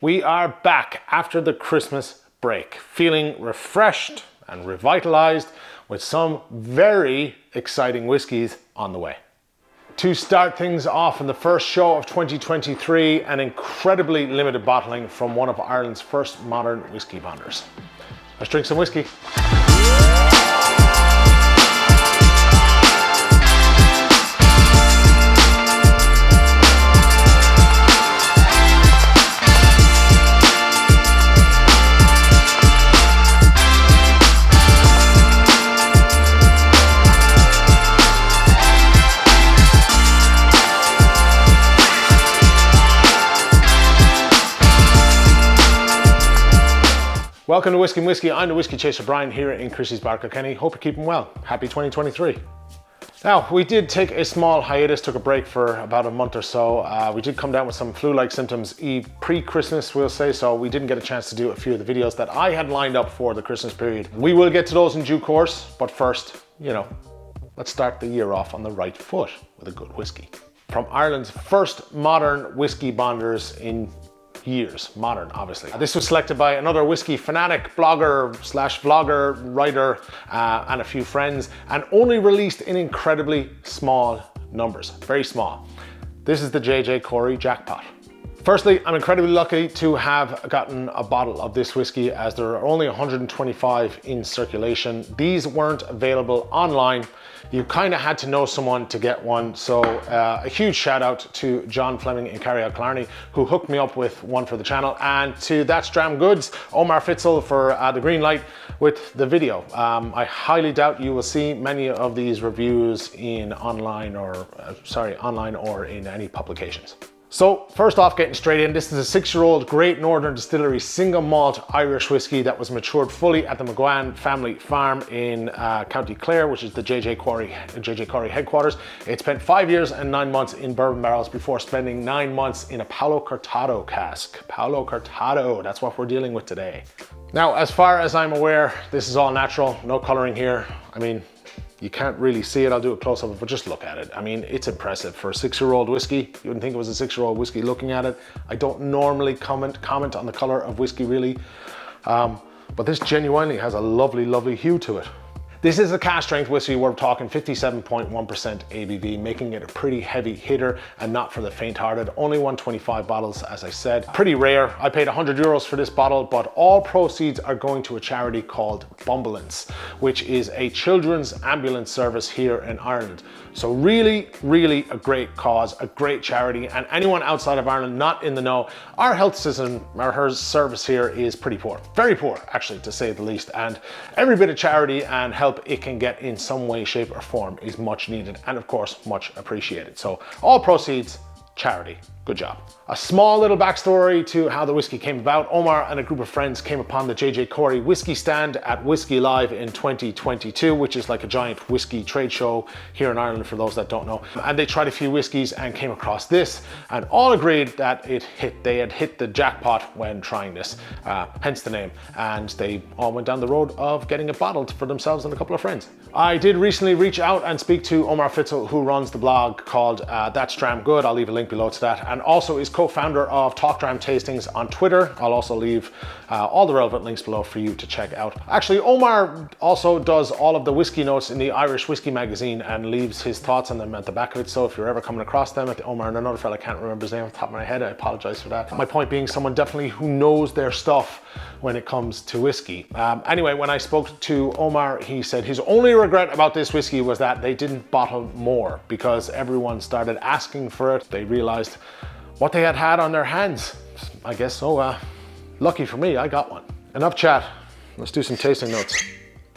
We are back after the Christmas break, feeling refreshed and revitalized with some very exciting whiskies on the way. To start things off in the first show of 2023, an incredibly limited bottling from one of Ireland's first modern whiskey bonders. Let's drink some whiskey. Welcome to Whisky and Whisky. I'm the Whiskey Chaser Brian here in Christy's bar, Kilkenny. Hope you're keeping well. Happy 2023. Now, we did take a small hiatus, took a break for about a month or so. We did come down with some flu-like symptoms pre-Christmas, we'll say, so we didn't get a chance to do a few of the videos that I had lined up for the Christmas period. We will get to those in due course, but first, let's start the year off on the right foot with a good whiskey. From Ireland's first modern whiskey bonders in years, modern obviously. This was selected by another whiskey fanatic, blogger slash vlogger, writer, and a few friends, and only released in incredibly small numbers, very small. This is the Corry JACKPOT. Firstly, I'm incredibly lucky to have gotten a bottle of this whiskey, as there are only 125 in circulation. These weren't available online. You kind of had to know someone to get one. So a huge shout out to John Fleming in Corry, Kilkenny, who hooked me up with one for the channel, and to That's Dram Goods, Omar Fitzel for the green light with the video. I highly doubt you will see many of these reviews in online or in any publications. So first off, getting straight in, this is a 6-year-old Great Northern Distillery single malt Irish whiskey that was matured fully at the McGuan family farm in County Clare, which is the JJ Corry headquarters. It spent 5 years and 9 months in bourbon barrels before spending 9 months in a Palo Cortado cask. Palo Cortado, that's what we're dealing with today. Now, as far as I'm aware, this is all natural, no coloring here. I mean, you can't really see it, I'll do a close-up, but just look at it. I mean, it's impressive. For a 6-year-old whiskey, you wouldn't think it was a 6-year-old whiskey looking at it. I don't normally comment on the color of whiskey really, but this genuinely has a lovely, lovely hue to it. This is a cask strength whiskey. We're talking 57.1% ABV, making it a pretty heavy hitter and not for the faint-hearted. Only 125 bottles, as I said. Pretty rare. I paid 100 euros for this bottle, but all proceeds are going to a charity called Bumbulance, which is a children's ambulance service here in Ireland. So really, really a great cause, a great charity, and anyone outside of Ireland not in the know, our health system, her service here is pretty poor. Very poor, actually, to say the least. And every bit of charity and help it can get in some way, shape, or form is much needed and, of course, much appreciated. So all proceeds, charity. Good job. A small little backstory to how the whiskey came about. Omar and a group of friends came upon the Corry whiskey stand at Whisky Live in 2022, which is like a giant whiskey trade show here in Ireland for those that don't know. And they tried a few whiskeys and came across this, and all agreed that they had hit the jackpot when trying this, hence the name. And they all went down the road of getting it bottled for themselves and a couple of friends. I did recently reach out and speak to Omar Fitzel, who runs the blog called That's Dram Good. I'll leave a link below to that. And also is co-founder of Talk Dram Tastings on Twitter. I'll also leave all the relevant links below for you to check out. Actually, Omar also does all of the whiskey notes in the Irish Whiskey magazine and leaves his thoughts on them at the back of it. So if you're ever coming across them, Omar and another fella, I can't remember his name off the top of my head, I apologize for that. My point being, someone definitely who knows their stuff when it comes to whiskey. Anyway, when I spoke to Omar, he said his only regret about this whiskey was that they didn't bottle more, because everyone started asking for it. They realized what they had on their hands. I guess so. Lucky for me, I got one. Enough chat. Let's do some tasting notes.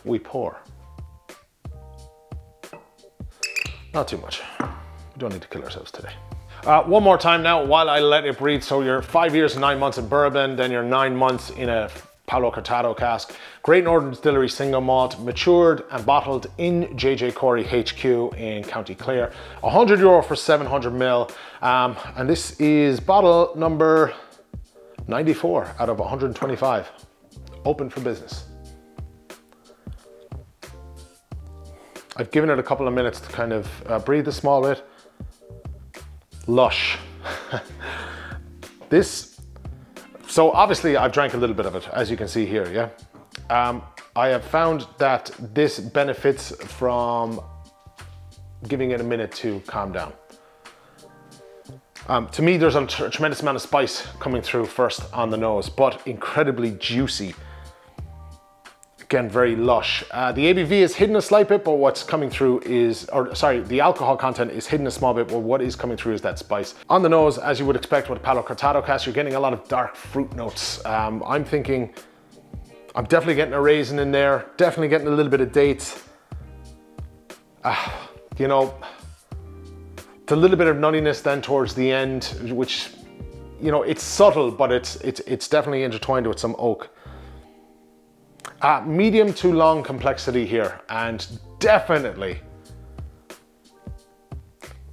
We pour. Not too much. We don't need to kill ourselves today. One more time now while I let it breathe. So you're 5 years and 9 months in bourbon, then you're 9 months in a Palo Cortado cask. Great Northern Distillery single malt, matured and bottled in JJ Corry HQ in County Clare. €100 for 700 ml. And this is bottle number 94 out of 125. Open for business. I've given it a couple of minutes to kind of breathe a small bit. Lush. This So obviously I've drank a little bit of it, as you can see here, yeah. I have found that this benefits from giving it a minute to calm down. To me, there's a tremendous amount of spice coming through first on the nose, but incredibly juicy. Again, very lush. The ABV is hidden a slight bit, but what's coming through is, or sorry, the alcohol content is hidden a small bit, but what is coming through is that spice. On the nose, as you would expect with Palo Cortado Cask, you're getting a lot of dark fruit notes. I'm definitely getting a raisin in there, definitely getting a little bit of dates. You know, it's a little bit of nuttiness then towards the end, which, you know, it's subtle, but it's definitely intertwined with some oak. Medium to long complexity here, and definitely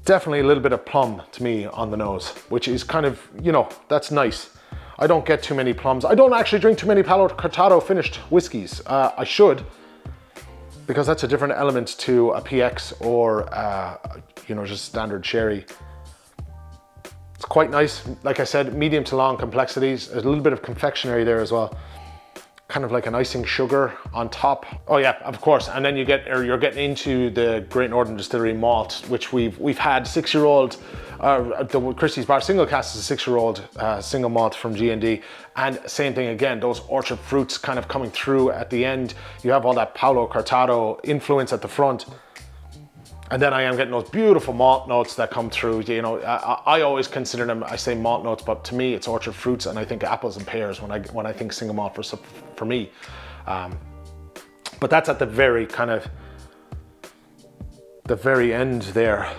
a little bit of plum to me on the nose, which is kind of, you know, that's nice. I don't get too many plums. I don't actually drink too many Palo Cortado finished whiskies. I should, because that's a different element to a PX or, you know, just standard sherry. It's quite nice. Like I said, medium to long complexities. There's a little bit of confectionery there as well. Kind of like an icing sugar on top. Oh yeah, of course. And then you're getting into the Great Northern Distillery malt, which we've had 6-year-old, the Christy's Bar single cask is a 6-year-old single malt from G&D. And same thing again, those orchard fruits kind of coming through at the end. You have all that Palo Cortado influence at the front. And then I am getting those beautiful malt notes that come through. You know, I always consider them, I say malt notes, but to me it's orchard fruits, and I think apples and pears when I think single malt for me. But that's at the very kind of, the very end there.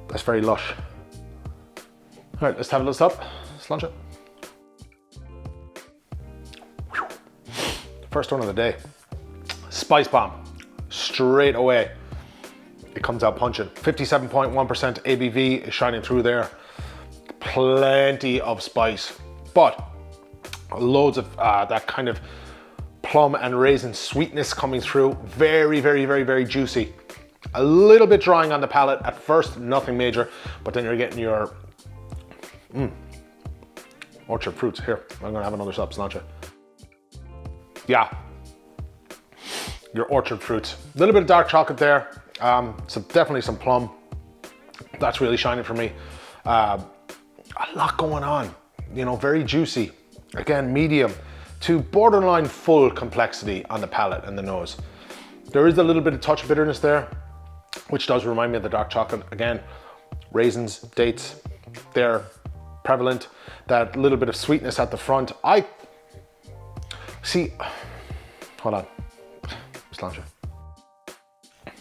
That's very lush. All right, let's have a little up. Let's launch it. First one of the day. Spice bomb, straight away. It comes out punching. 57.1% ABV is shining through there. Plenty of spice, but loads of that kind of plum and raisin sweetness coming through. Very, very, very, very juicy. A little bit drying on the palate at first, nothing major, but then you're getting your orchard fruits. Here, I'm gonna have another sip, Slancha. Yeah, your orchard fruits. A little bit of dark chocolate there. So definitely some plum. That's really shining for me. A lot going on, you know, very juicy. Again, medium to borderline full complexity on the palate and the nose. There is a little bit of touch of bitterness there, which does remind me of the dark chocolate. Again, raisins, dates, they're prevalent. That little bit of sweetness at the front. I see, hold on, Slancha.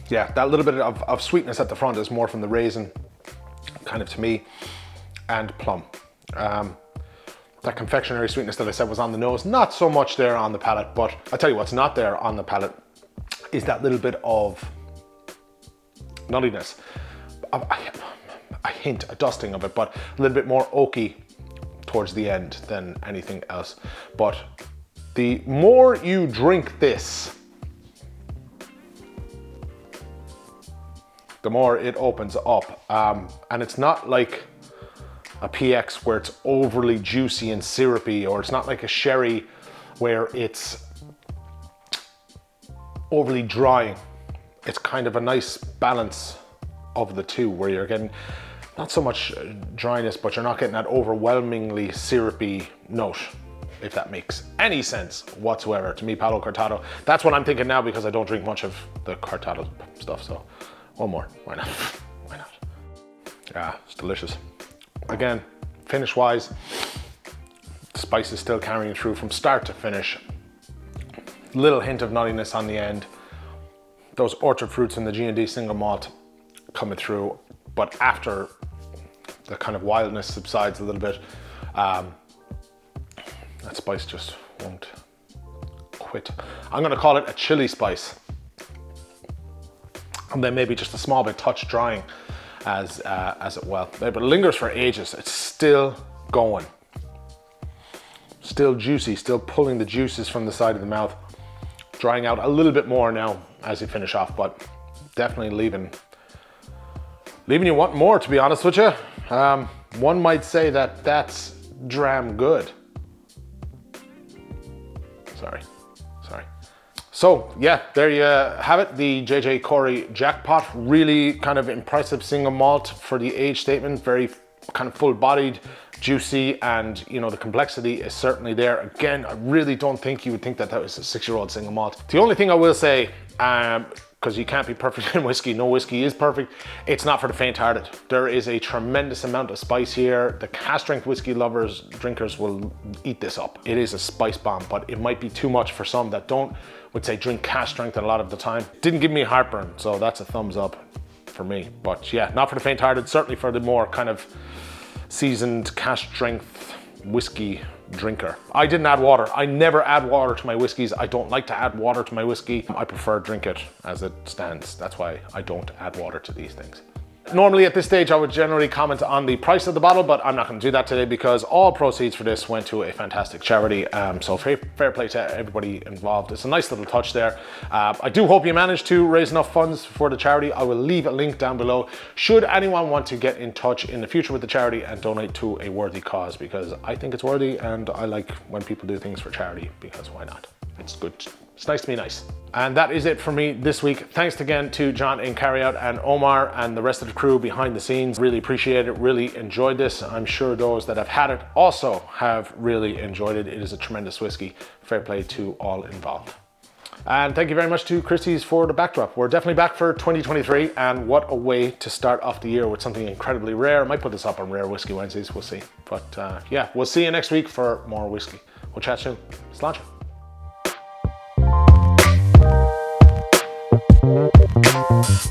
Yeah, that little bit of sweetness at the front is more from the raisin, kind of to me, and plum. That confectionery sweetness that I said was on the nose, not so much there on the palate, but I'll tell you what's not there on the palate is that little bit of nuttiness. A hint, a dusting of it, but a little bit more oaky towards the end than anything else. But the more you drink this, the more it opens up. And it's not like a PX where it's overly juicy and syrupy, or it's not like a sherry where it's overly drying. It's kind of a nice balance of the two, where you're getting not so much dryness, but you're not getting that overwhelmingly syrupy note, if that makes any sense whatsoever. To me, Palo Cortado, that's what I'm thinking now, because I don't drink much of the Cortado stuff. So one more, why not? Why not? Yeah, it's delicious. Again, finish wise, the spice is still carrying through from start to finish. Little hint of nuttiness on the end. Those orchard fruits in the G&D single malt coming through, but after the kind of wildness subsides a little bit, that spice just won't quit. I'm gonna call it a chili spice. And then maybe just a small bit touch drying as it well. But it lingers for ages. It's still going. Still juicy, still pulling the juices from the side of the mouth. Drying out a little bit more now as you finish off, but definitely leaving you wanting more, to be honest with you. One might say that that's dram good. Sorry. So yeah, there you have it. The Corry Jackpot. Really kind of impressive single malt for the age statement. Very kind of full-bodied, juicy, and you know, the complexity is certainly there. Again, I really don't think you would think that that was a 6-year-old single malt. The only thing I will say, because you can't be perfect in whiskey, no whiskey is perfect, it's not for the faint-hearted. There is a tremendous amount of spice here. The cask strength whiskey lovers, drinkers will eat this up. It is a spice bomb, but it might be too much for some that would say drink cask strength a lot of the time. Didn't give me heartburn, so that's a thumbs up for me. But yeah, not for the faint-hearted, certainly for the more kind of seasoned cask strength whiskey drinker. I didn't add water. I never add water to my whiskeys. I don't like to add water to my whiskey. I prefer drink it as it stands. That's why I don't add water to these things. Normally at this stage I would generally comment on the price of the bottle, but I'm not going to do that today because all proceeds for this went to a fantastic charity. So fair play to everybody involved. It's a nice little touch there. I do hope you managed to raise enough funds for the charity. I will leave a link down below should anyone want to get in touch in the future with the charity and donate to a worthy cause, because I think it's worthy and I like when people do things for charity, because why not? It's good. It's nice to be nice. And that is it for me this week. Thanks again to John in Carryout and Omar and the rest of the crew behind the scenes. Really appreciate it, really enjoyed this. I'm sure those that have had it also have really enjoyed it. It is a tremendous whiskey. Fair play to all involved. And thank you very much to Christy's for the backdrop. We're definitely back for 2023, and what a way to start off the year with something incredibly rare. I might put this up on Rare Whiskey Wednesdays, we'll see. But yeah, we'll see you next week for more whiskey. We'll chat soon. Sláinte. Thank you.